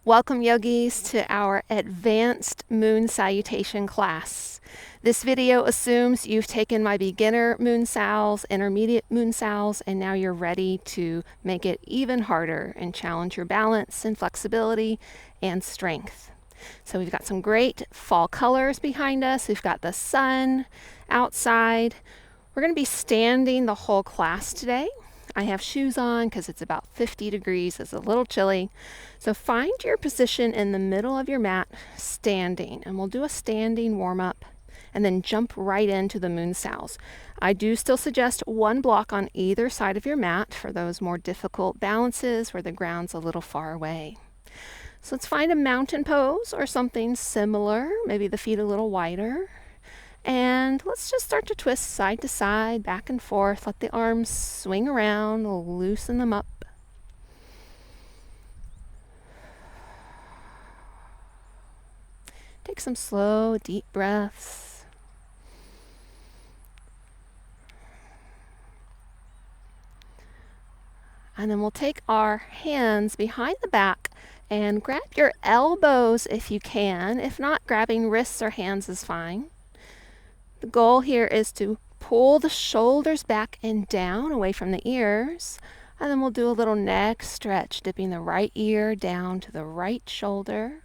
Welcome, yogis, to our advanced Moon Salutation class. This video assumes you've taken my beginner Moon Sals, intermediate Moon Sals, and now you're ready to make it even harder and challenge your balance and flexibility and strength. So we've got some great fall colors behind us. We've got the sun outside. We're going to be standing the whole class today. I have shoes on because it's about 50 degrees. It's a little chilly. So find your position in the middle of your mat, standing, and we'll do a standing warm-up and then jump right into the Moon Sals. I do still suggest one block on either side of your mat for those more difficult balances where the ground's a little far away. So let's find a mountain pose or something similar, maybe the feet a little wider. And let's just start to twist side to side, back and forth. Let the arms swing around, loosen them up. Take some slow, deep breaths. And then we'll take our hands behind the back and grab your elbows if you can. If not, grabbing wrists or hands is fine. The goal here is to pull the shoulders back and down away from the ears. And then we'll do a little neck stretch, dipping the right ear down to the right shoulder.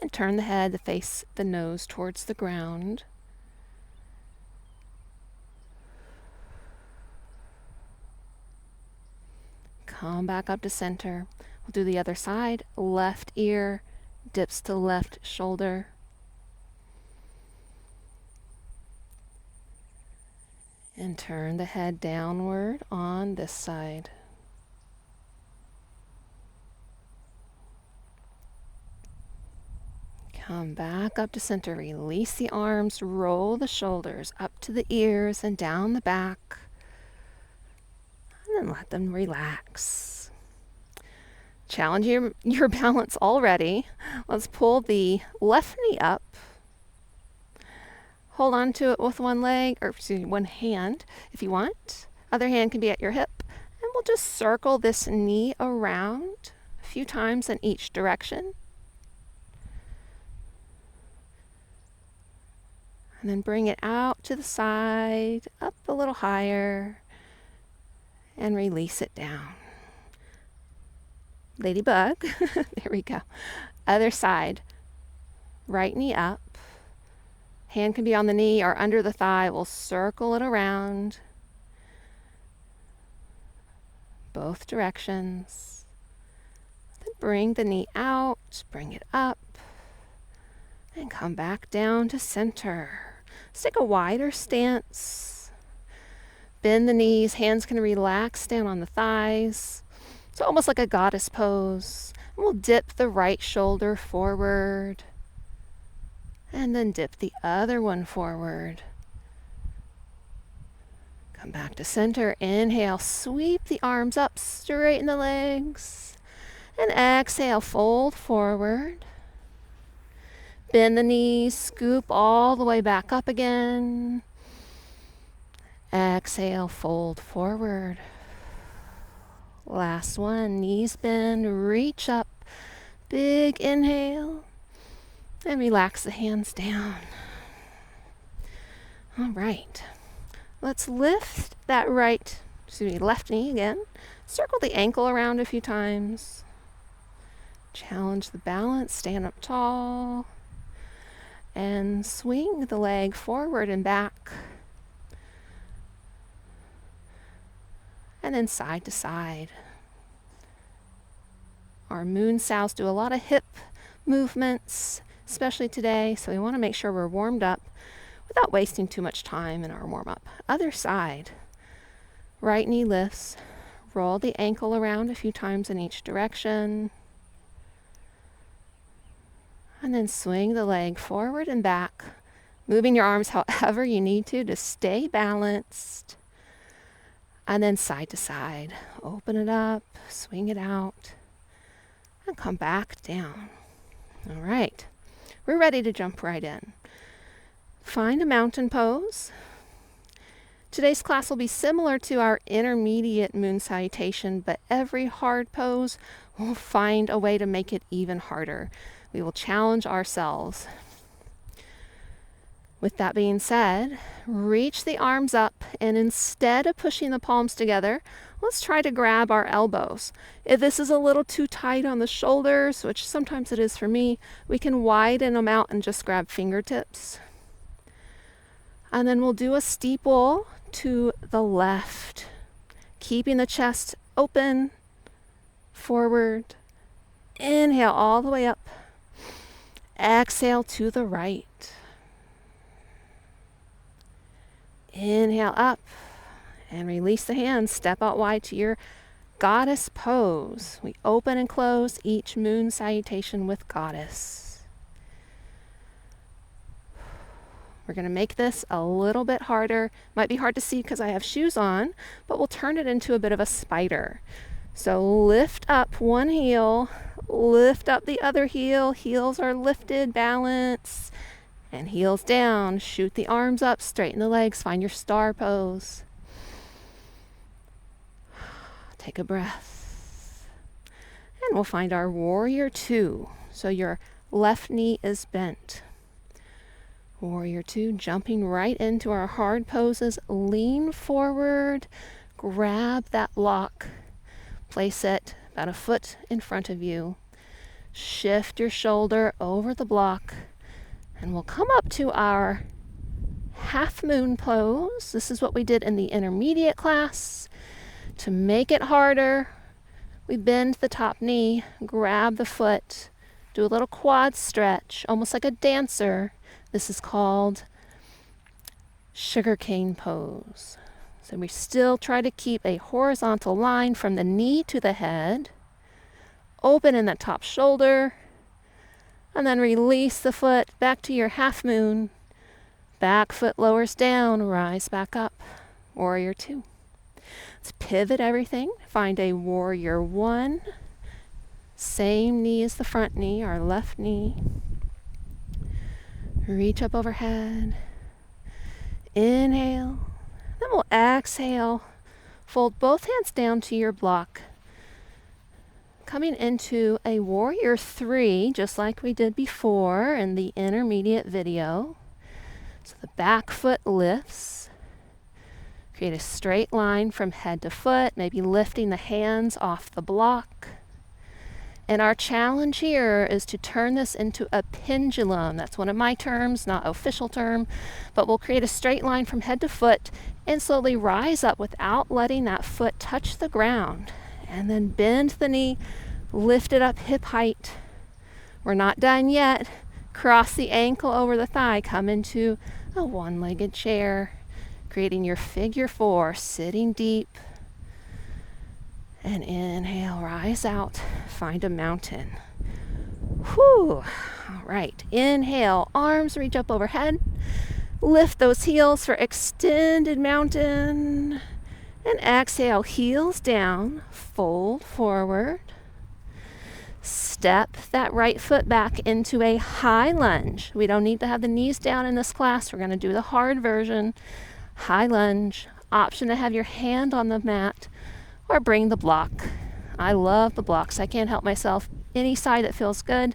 And turn the head to face the nose towards the ground. Come back up to center. We'll do the other side. Left ear dips to left shoulder. And turn the head downward on this side. Come back up to center. Release the arms, roll the shoulders up to the ears and down the back. And then let them relax. Challenge your balance already. Let's pull the left knee up. Hold on to it with one leg, or one hand if you want. Other hand can be at your hip. And we'll just circle this knee around a few times in each direction. And then bring it out to the side, up a little higher, and release it down. Ladybug. There we go. Other side. Right knee up. Hand can be on the knee or under the thigh. We'll circle it around. Both directions. Then bring the knee out. Bring it up. And come back down to center. Let's take a wider stance. Bend the knees. Hands can relax down on the thighs. So almost like a goddess pose. And we'll dip the right shoulder forward. And then dip the other one forward. Come back to center. Inhale, sweep the arms up, straighten the legs. And exhale, fold forward. Bend the knees, scoop all the way back up again. Exhale, fold forward. Last one, knees bend, reach up, big inhale, and relax the hands down. All right, let's lift that left knee again. Circle the ankle around a few times. Challenge the balance, stand up tall, and swing the leg forward and back. And then side to side. Our Moon Sals do a lot of hip movements, especially today, so we want to make sure we're warmed up without wasting too much time in our warm-up. Other side. Right knee lifts. Roll the ankle around a few times in each direction. And then swing the leg forward and back, moving your arms however you need to stay balanced. And then side to side. Open it up, swing it out, and come back down. All right, we're ready to jump right in. Find a mountain pose. Today's class will be similar to our intermediate moon salutation, but every hard pose we'll find a way to make it even harder. We will challenge ourselves. With that being said, reach the arms up, and instead of pushing the palms together, let's try to grab our elbows. If this is a little too tight on the shoulders, which sometimes it is for me, we can widen them out and just grab fingertips. And then we'll do a steeple to the left, keeping the chest open, forward. Inhale all the way up. Exhale to the right. Inhale up and release the hands. Step out wide to your goddess pose. We open and close each moon salutation with goddess. We're going to make this a little bit harder. Might be hard to see because I have shoes on, but we'll turn it into a bit of a spider. So lift up one heel, lift up the other heel. Heels are lifted, balance. And heels down, shoot the arms up, straighten the legs, find your star pose. Take a breath. And we'll find our warrior two. So your left knee is bent. Warrior two, jumping right into our hard poses. Lean forward, grab that block, place it about a foot in front of you. Shift your shoulder over the block. And we'll come up to our half moon pose. This is what we did in the intermediate class. To make it harder, we bend the top knee, grab the foot, do a little quad stretch, almost like a dancer. This is called sugarcane pose. So we still try to keep a horizontal line from the knee to the head. Open in that top shoulder. And then release the foot back to your half moon. Back foot lowers down, rise back up. Warrior two. Let's pivot everything. Find a warrior one. Same knee as the front knee, our left knee. Reach up overhead. Inhale. Then we'll exhale. Fold both hands down to your block. Coming into a warrior three, just like we did before in the intermediate video. So the back foot lifts. Create a straight line from head to foot, maybe lifting the hands off the block. And our challenge here is to turn this into a pendulum. That's one of my terms, not official term, but we'll create a straight line from head to foot and slowly rise up without letting that foot touch the ground. And then bend the knee, lift it up hip height. We're not done yet. Cross the ankle over the thigh, come into a one-legged chair, creating your figure four, sitting deep. And inhale, rise out, find a mountain. Whew. All right, inhale, arms reach up overhead. Lift those heels for extended mountain. And exhale, heels down, fold forward. Step that right foot back into a high lunge. We don't need to have the knees down in this class. We're going to do the hard version. High lunge. Option to have your hand on the mat or bring the block. I love the blocks. I can't help myself. Any side that feels good.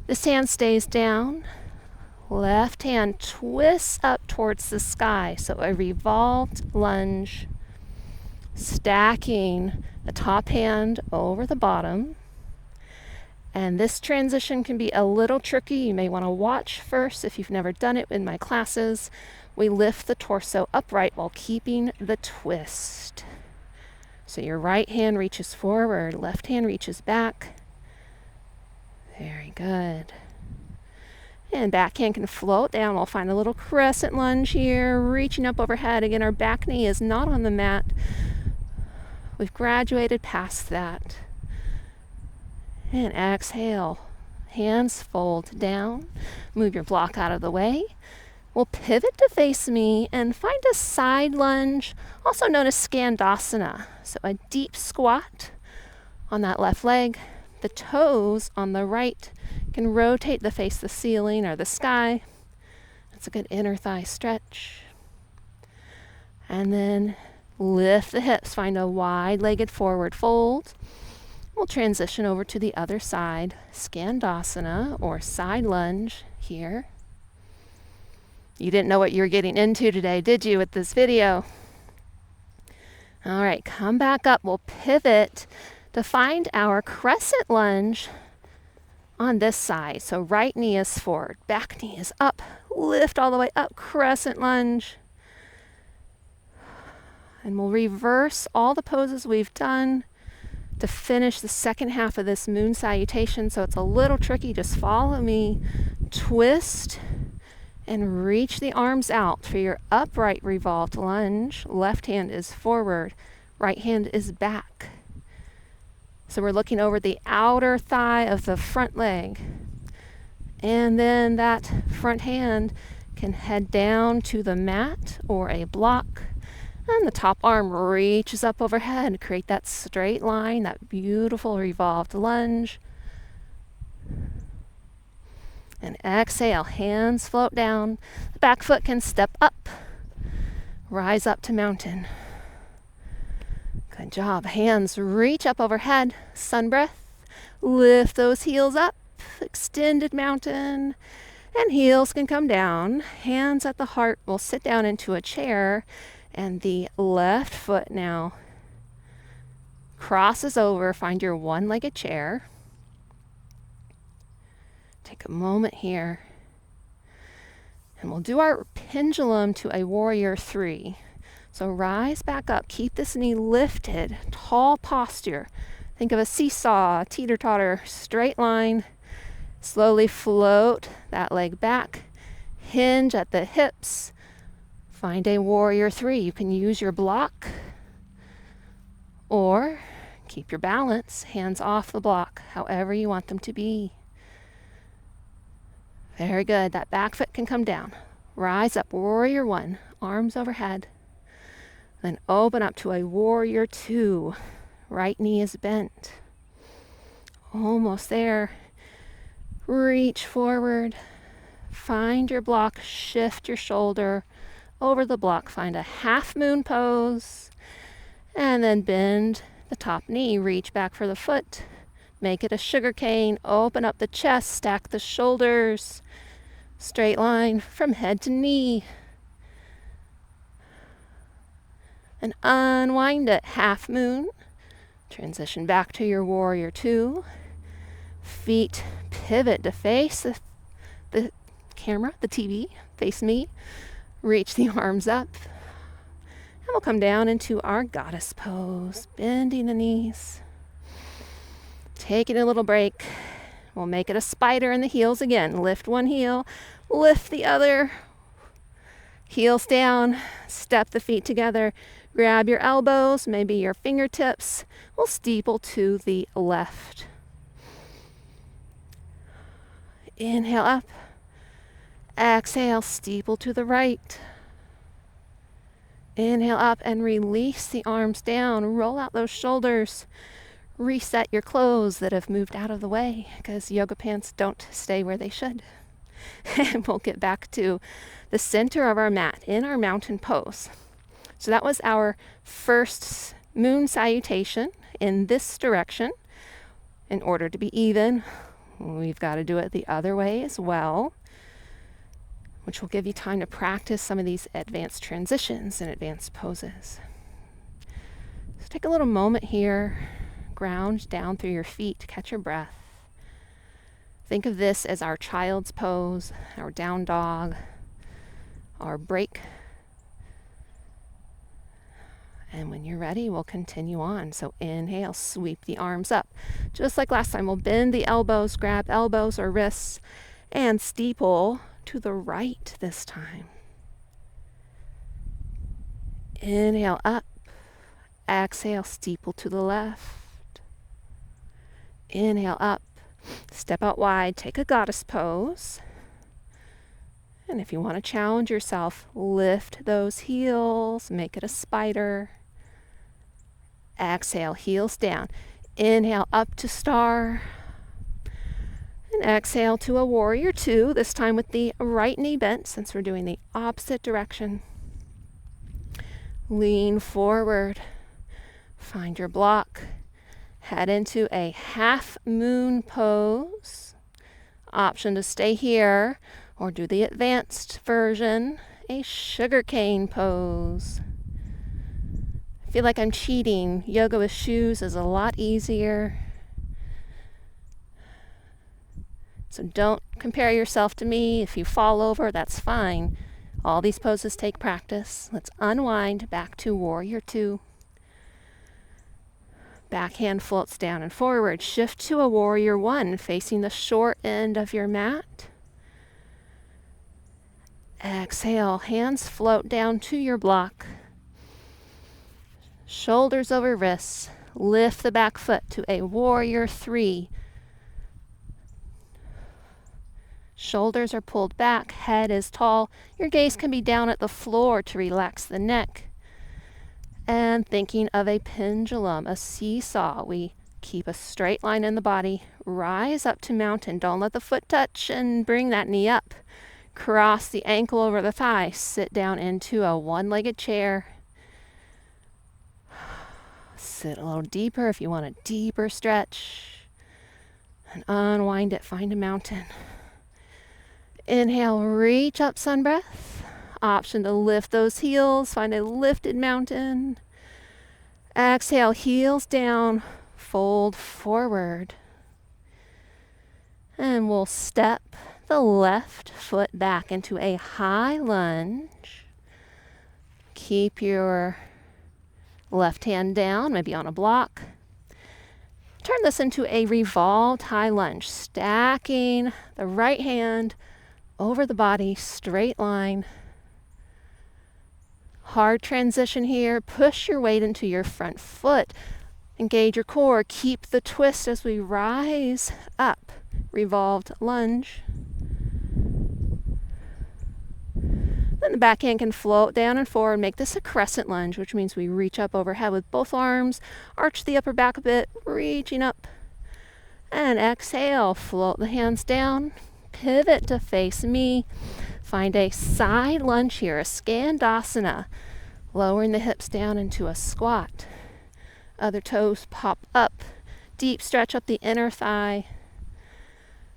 This hand stays down. Left hand twists up towards the sky. So a revolved lunge. Stacking the top hand over the bottom. And this transition can be a little tricky. You may want to watch first if you've never done it in my classes. We lift the torso upright while keeping the twist. So your right hand reaches forward, left hand reaches back. Very good. And back hand can float down. We'll find a little crescent lunge here, reaching up overhead. Again, our back knee is not on the mat. We've graduated past that. And exhale. Hands fold down. Move your block out of the way. We'll pivot to face me and find a side lunge, also known as Skandasana. So a deep squat on that left leg. The toes on the right can rotate to face the ceiling or the sky. That's a good inner thigh stretch. And then lift the hips, find a wide-legged forward fold. We'll transition over to the other side, Skandasana or side lunge here. You didn't know what you were getting into today, did you, with this video? All right, come back up. We'll pivot to find our crescent lunge on this side. So right knee is forward, back knee is up, lift all the way up, crescent lunge. And we'll reverse all the poses we've done to finish the second half of this moon salutation. So it's a little tricky, just follow me. Twist and reach the arms out for your upright revolved lunge. Left hand is forward, right hand is back. So we're looking over the outer thigh of the front leg. And then that front hand can head down to the mat or a block. And the top arm reaches up overhead. Create that straight line, that beautiful revolved lunge. And exhale, hands float down. The back foot can step up. Rise up to mountain. Good job. Hands reach up overhead. Sun breath. Lift those heels up. Extended mountain. And heels can come down. Hands at the heart. We'll sit down into a chair. And the left foot now crosses over. Find your one-legged chair. Take a moment here. And we'll do our pendulum to a warrior 3. So rise back up. Keep this knee lifted. Tall posture. Think of a seesaw, teeter-totter, straight line. Slowly float that leg back. Hinge at the hips. Find a warrior 3. You can use your block or keep your balance. Hands off the block, however you want them to be. Very good. That back foot can come down. Rise up, warrior 1, arms overhead. Then open up to a warrior 2. Right knee is bent. Almost there. Reach forward. Find your block, shift your shoulder over the block. Find a half moon pose. And then bend the top knee. Reach back for the foot. Make it a sugar cane. Open up the chest. Stack the shoulders. Straight line from head to knee. And unwind it. Half moon. Transition back to your warrior 2. Feet pivot to face the camera, the TV. Face me. Reach the arms up. And we'll come down into our goddess pose. Bending the knees. Taking a little break. We'll make it a spider in the heels again. Lift one heel. Lift the other. Heels down. Step the feet together. Grab your elbows, maybe your fingertips. We'll steeple to the left. Inhale up. Exhale, steeple to the right. Inhale up and release the arms down. Roll out those shoulders. Reset your clothes that have moved out of the way because yoga pants don't stay where they should. And we'll get back to the center of our mat in our mountain pose. So that was our first moon salutation in this direction. In order to be even, we've got to do it the other way as well, which will give you time to practice some of these advanced transitions and advanced poses. So take a little moment here, ground down through your feet, catch your breath. Think of this as our child's pose, our down dog, our break. And when you're ready, we'll continue on. So inhale, sweep the arms up. Just like last time, we'll bend the elbows, grab elbows or wrists, and steeple to the right this time. Inhale up. Exhale, steeple to the left. Inhale up. Step out wide, take a goddess pose. And if you want to challenge yourself, lift those heels, make it a spider. Exhale, heels down. Inhale up to star. And exhale to a warrior 2, this time with the right knee bent since we're doing the opposite direction. Lean forward. Find your block. Head into a half moon pose. Option to stay here or do the advanced version, a sugarcane pose. I feel like I'm cheating. Yoga with shoes is a lot easier. So don't compare yourself to me. If you fall over, that's fine. All these poses take practice. Let's unwind back to Warrior Two. Back hand floats down and forward. Shift to a Warrior One, facing the short end of your mat. Exhale, hands float down to your block. Shoulders over wrists. Lift the back foot to a Warrior Three. Shoulders are pulled back, head is tall. Your gaze can be down at the floor to relax the neck. And thinking of a pendulum, a seesaw, we keep a straight line in the body. Rise up to mountain. Don't let the foot touch and bring that knee up. Cross the ankle over the thigh. Sit down into a one-legged chair. Sit a little deeper if you want a deeper stretch. And unwind it. Find a mountain. Inhale, reach up, sun breath. Option to lift those heels, find a lifted mountain. Exhale, heels down, fold forward. And we'll step the left foot back into a high lunge. Keep your left hand down, maybe on a block. Turn this into a revolved high lunge, stacking the right hand over the body, straight line. Hard transition here. Push your weight into your front foot. Engage your core. Keep the twist as we rise up. Revolved lunge. Then the back hand can float down and forward. Make this a crescent lunge, which means we reach up overhead with both arms. Arch the upper back a bit, reaching up. And exhale, float the hands down. Pivot to face me. Find a side lunge here, a skandasana. Lowering the hips down into a squat. Other toes pop up. Deep stretch up the inner thigh.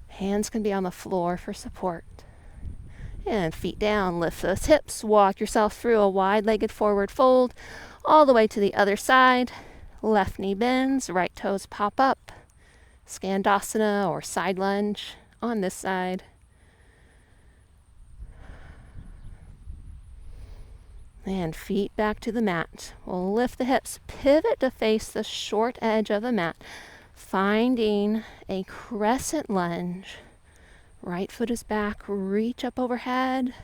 Hands can be on the floor for support. And feet down, lift those hips. Walk yourself through a wide-legged forward fold all the way to the other side. Left knee bends, right toes pop up. Skandasana or side lunge on this side. And feet back to the mat. We'll lift the hips, pivot to face the short edge of the mat, finding a crescent lunge. Right foot is back, reach up overhead.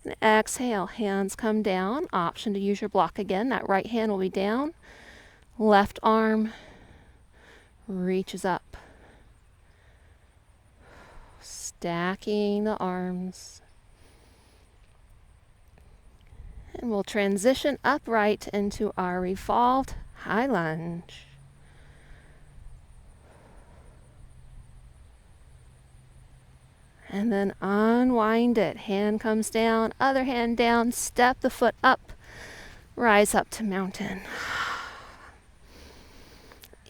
And exhale, hands come down. Option to use your block again. That right hand will be down. Left arm reaches up. Stacking the arms. And we'll transition upright into our revolved high lunge. And then unwind it. Hand comes down, other hand down, step the foot up, rise up to mountain.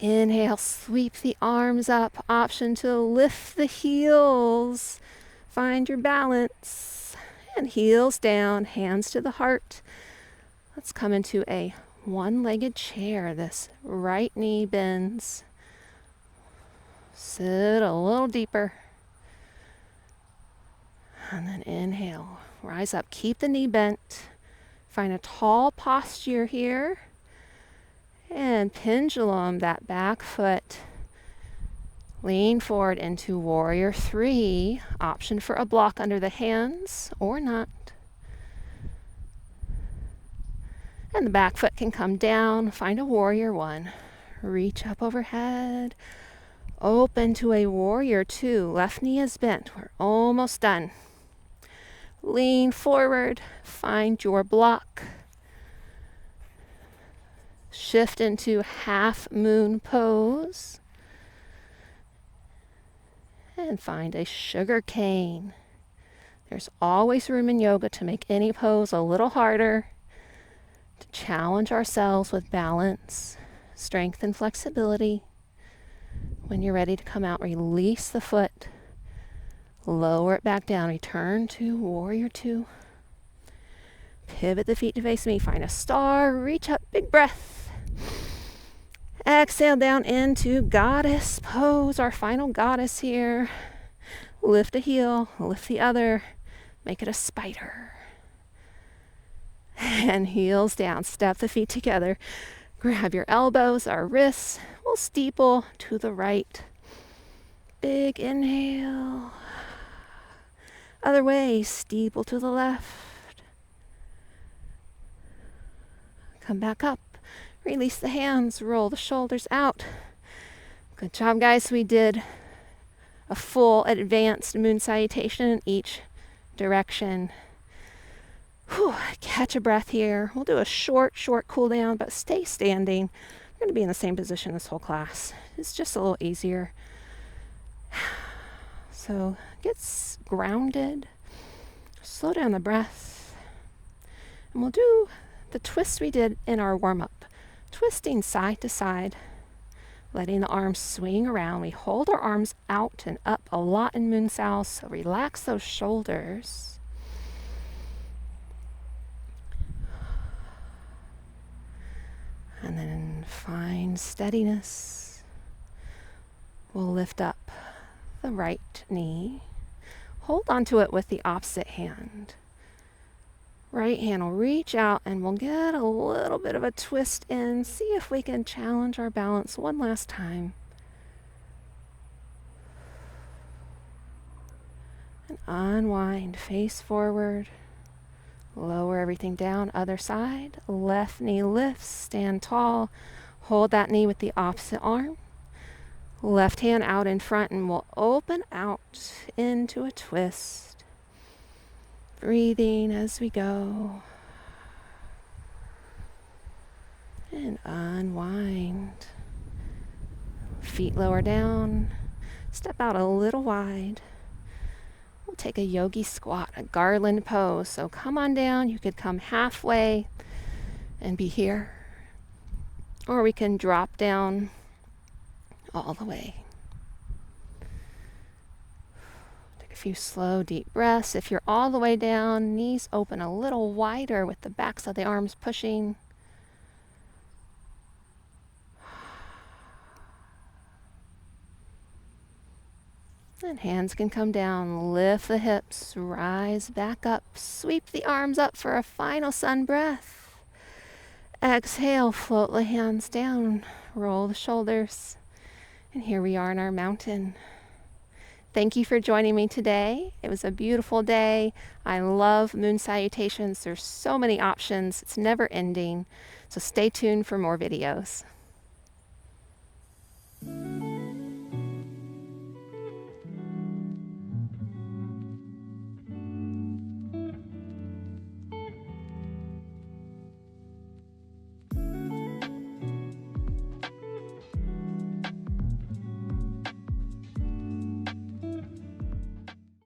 Inhale, sweep the arms up. Option to lift the heels. Find your balance. And heels down, hands to the heart. Let's come into a one-legged chair. This right knee bends. Sit a little deeper. And then inhale, rise up. Keep the knee bent. Find a tall posture here. And pendulum that back foot. Lean forward into Warrior Three. Option for a block under the hands or not. And the back foot can come down. Find a Warrior One. Reach up overhead. Open to a Warrior Two. Left knee is bent. We're almost done. Lean forward. Find your block. Shift into half moon pose. And find a sugar cane. There's always room in yoga to make any pose a little harder, to challenge ourselves with balance, strength, and flexibility. When you're ready to come out, release the foot, lower it back down, return to warrior two. Pivot the feet to face me, find a star, reach up, big breath. Exhale down into goddess pose, our final goddess here. Lift a heel, lift the other, make it a spider. And heels down, step the feet together. Grab your elbows, our wrists. We'll steeple to the right. Big inhale. Other way, steeple to the left. Come back up. Release the hands, roll the shoulders out. Good job, guys. We did a full advanced moon salutation in each direction. Whew, catch a breath here. We'll do a short cool down, but stay standing. We're going to be in the same position this whole class. It's just a little easier. So get grounded. Slow down the breath. And we'll do the twist we did in our warm-up. Twisting side to side, letting the arms swing around. We hold our arms out and up a lot in Moon Sal, so relax those shoulders. And then find steadiness. We'll lift up the right knee. Hold onto it with the opposite hand. Right hand will reach out and we'll get a little bit of a twist in. See if we can challenge our balance one last time. And unwind, face forward. Lower everything down, other side. Left knee lifts, stand tall. Hold that knee with the opposite arm. Left hand out in front and we'll open out into a twist. Breathing as we go. And unwind. Feet lower down. Step out a little wide. We'll take a yogi squat, a garland pose. So come on down. You could come halfway and be here. Or we can drop down all the way. Take a few slow, deep breaths. If you're all the way down, knees open a little wider with the backs of the arms pushing. And hands can come down, lift the hips, rise back up, sweep the arms up for a final sun breath. Exhale, float the hands down, roll the shoulders. And here we are in our mountain. Thank you for joining me today. It was a beautiful day. I love moon salutations. There's so many options. It's never ending. So stay tuned for more videos.